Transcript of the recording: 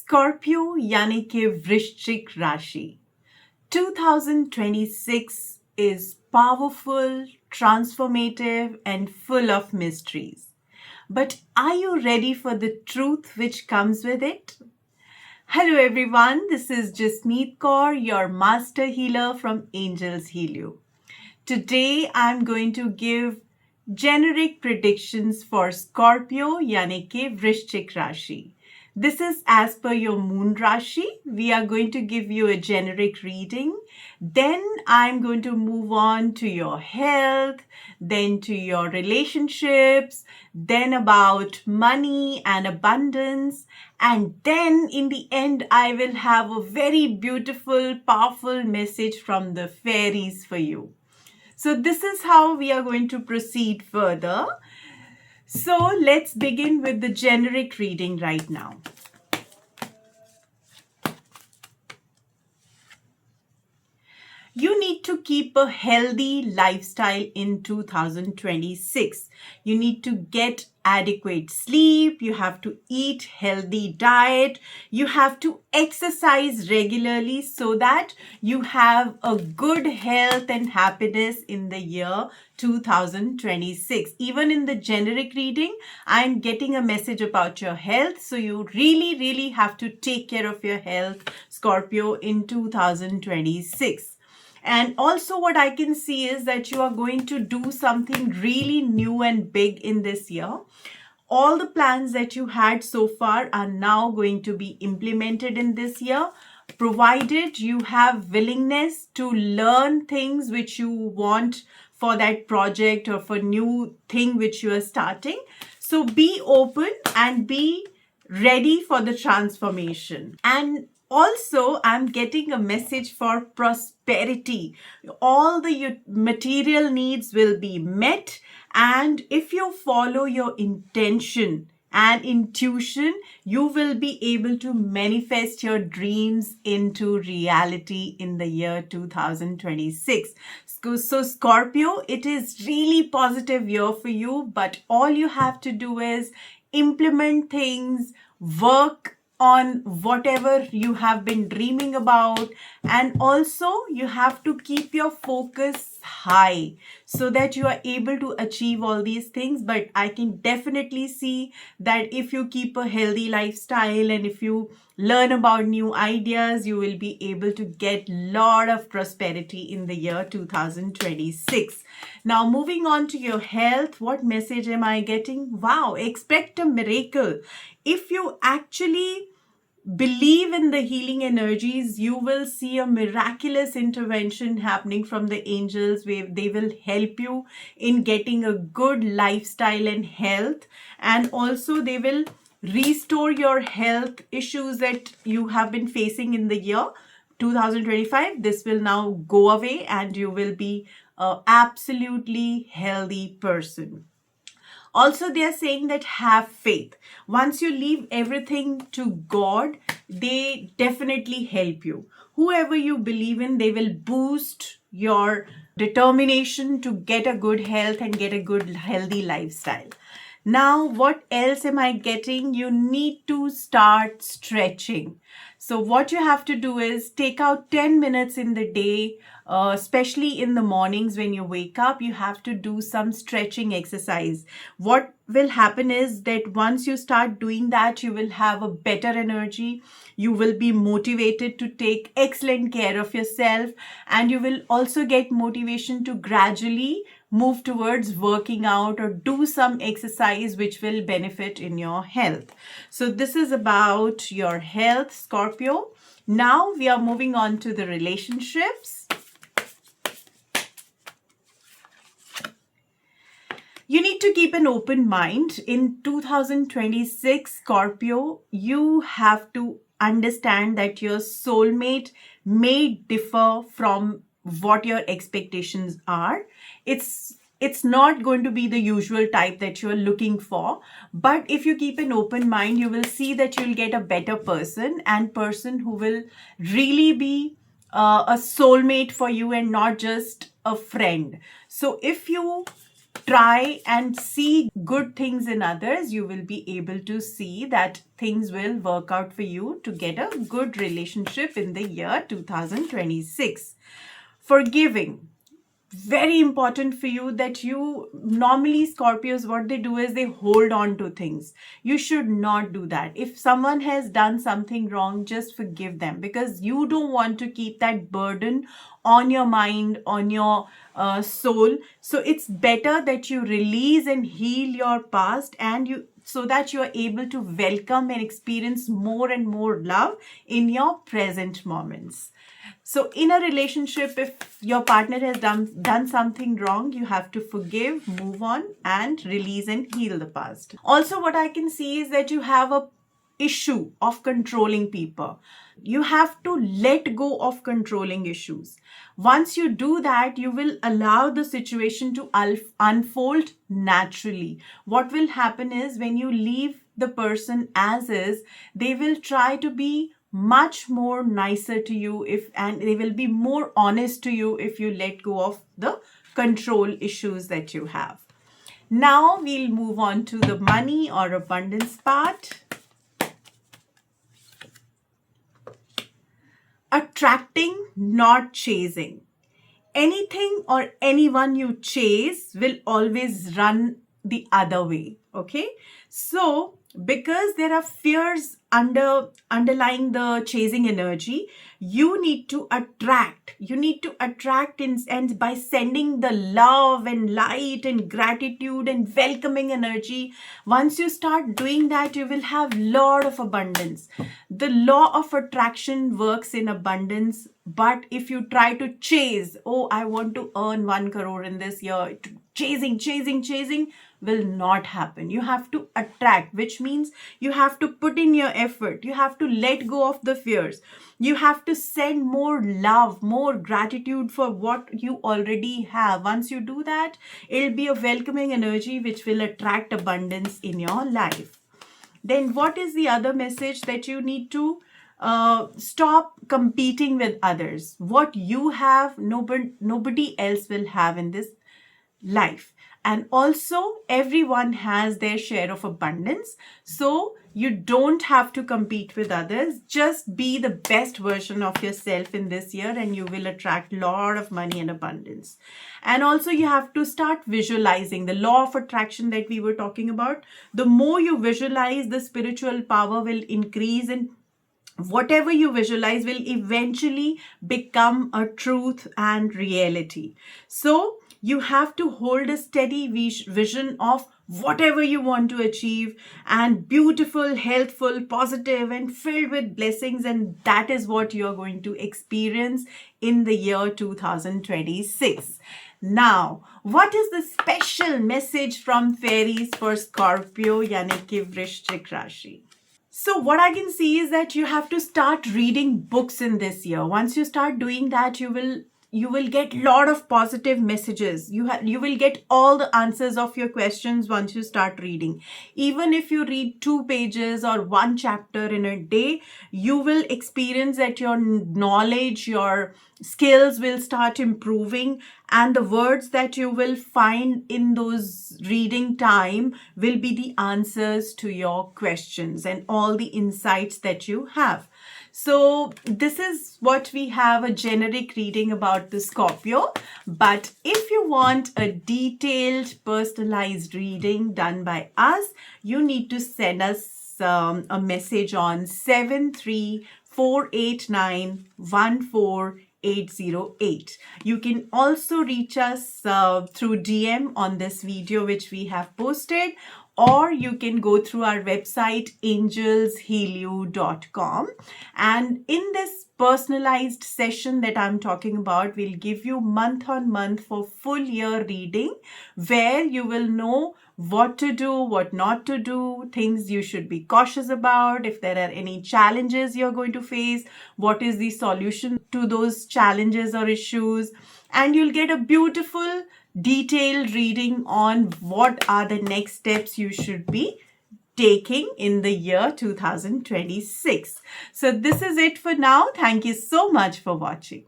Scorpio यानी कि वृश्चिक राशि 2026 is powerful, transformative, and full of mysteries. But are you ready for the truth which comes with it? Hello everyone, this is Jasmeet Kaur, your master healer from Angels Heal You. Today I'm going to give generic predictions for Scorpio यानी कि वृश्चिक राशि. This is as per your moon rashi. We are going to give you a generic reading. Then I'm going to move on to your health, then to your relationships, then about money and abundance. And then in the end, I will have a very beautiful, powerful message from the fairies for you. So this is how we are going to proceed further. So let's begin with the generic reading right now. You need to keep a healthy lifestyle in 2026. You need to get adequate sleep. You have to eat healthy diet. You have to exercise regularly so that you have a good health and happiness in the year 2026. Even in the generic reading, I'm getting a message about your health. So you really have to take care of your health, Scorpio, in 2026. And also what I can see is that you are going to do something really new and big in this year. All the plans that you had so far are now going to be implemented in this year, provided you have willingness to learn things which you want for that project or for new thing which you are starting. So be open and be ready for the transformation. And also, I'm getting a message for prosperity. All the material needs will be met. And if you follow your intention and intuition, you will be able to manifest your dreams into reality in the year 2026. So Scorpio, it is really positive year for you, but all you have to do is implement things, work on whatever you have been dreaming about, and also you have to keep your focus high so that you are able to achieve all these things. But I can definitely see that if you keep a healthy lifestyle and if you learn about new ideas, you will be able to get lot of prosperity in the year 2026. Now moving on to your health, what message am I getting? Wow, expect a miracle. If you actually believe in the healing energies, you will see a miraculous intervention happening from the angels where they will help you in getting a good lifestyle and health, and also they will restore your health issues that you have been facing in the year 2025. This will now go away and you will be an absolutely healthy person. Also, they are saying that have faith. Once you leave everything to God, they definitely help you. Whoever you believe in, they will boost your determination to get a good health and get a good healthy lifestyle. Now, what else am I getting? You need to start stretching. So what you have to do is take out 10 minutes in the day, especially in the mornings when you wake up, you have to do some stretching exercise. What will happen is that once you start doing that, you will have a better energy. You will be motivated to take excellent care of yourself, and you will also get motivation to gradually move towards working out or do some exercise which will benefit in your health. So this is about your health, Scorpio. Now we are moving on to the relationships. You need to keep an open mind. In 2026, Scorpio, you have to understand that your soulmate may differ from what your expectations are. It's not going to be the usual type that you're looking for. But if you keep an open mind, you will see that you'll get a better person, and person who will really be a soulmate for you and not just a friend. So if you try and see good things in others, you will be able to see that things will work out for you to get a good relationship in the year 2026. Forgiving. Very important for you that you normally Scorpios, what they do is they hold on to things. You should not do that. If someone has done something wrong, just forgive them, because you don't want to keep that burden on your mind, on your soul. So it's better that you release and heal your past, and you, so that you are able to welcome and experience more and more love in your present moments. So in a relationship, if your partner has done something wrong, you have to forgive, move on, and release and heal the past. Also, what I can see is that you have a issue of controlling people. You have to let go of controlling issues. Once you do that, you will allow the situation to unfold naturally. What will happen is, when you leave the person as is, they will try to be much more nicer to you, and they will be more honest to you if you let go of the control issues that you have. Now we'll move on to the money or abundance part. Attracting, not chasing. Anything or anyone you chase will always run the other way. Okay, so because there are fears underlying the chasing energy, you need to attract. You need to attract and by sending the love and light and gratitude and welcoming energy. Once you start doing that, you will have lot of abundance. The law of attraction works in abundance, but if you try to chase, oh, I want to earn 1 crore in this year, chasing will not happen. You have to attract, which means you have to put in your effort. You have to let go of the fears. You have to send more love, more gratitude for what you already have. Once you do that, it'll be a welcoming energy which will attract abundance in your life. Then what is the other message? That you need to stop competing with others. What you have, nobody else will have in this life. And also, everyone has their share of abundance. So you don't have to compete with others. Just be the best version of yourself in this year, and you will attract a lot of money and abundance. And also, you have to start visualizing the law of attraction that we were talking about. The more you visualize, the spiritual power will increase, and whatever you visualize will eventually become a truth and reality. So you have to hold a steady vision of whatever you want to achieve, and beautiful, healthful, positive, and filled with blessings. And that is what you're going to experience in the year 2026. Now, what is the special message from fairies for Scorpio, yani ki Vrishchik Rashi? So what I can see is that you have to start reading books in this year. Once you start doing that, you will get a lot of positive messages. You will get all the answers of your questions once you start reading. Even if you read 2 pages or 1 chapter in a day, you will experience that your knowledge, your skills will start improving, and the words that you will find in those reading time will be the answers to your questions and all the insights that you have. So this is what we have, a generic reading about the Scorpio. But if you want a detailed, personalized reading done by us, you need to send us a message on 73489148808. You can also reach us through DM on this video which we have posted, or you can go through our website angelshealyou.com. And in this personalized session that I'm talking about, we'll give you month on month for full year reading, where you will know what to do, what not to do, things you should be cautious about, if there are any challenges you're going to face, what is the solution to those challenges or issues. And you'll get a beautiful detailed reading on what are the next steps you should be taking in the year 2026. So this is it for now. Thank you so much for watching.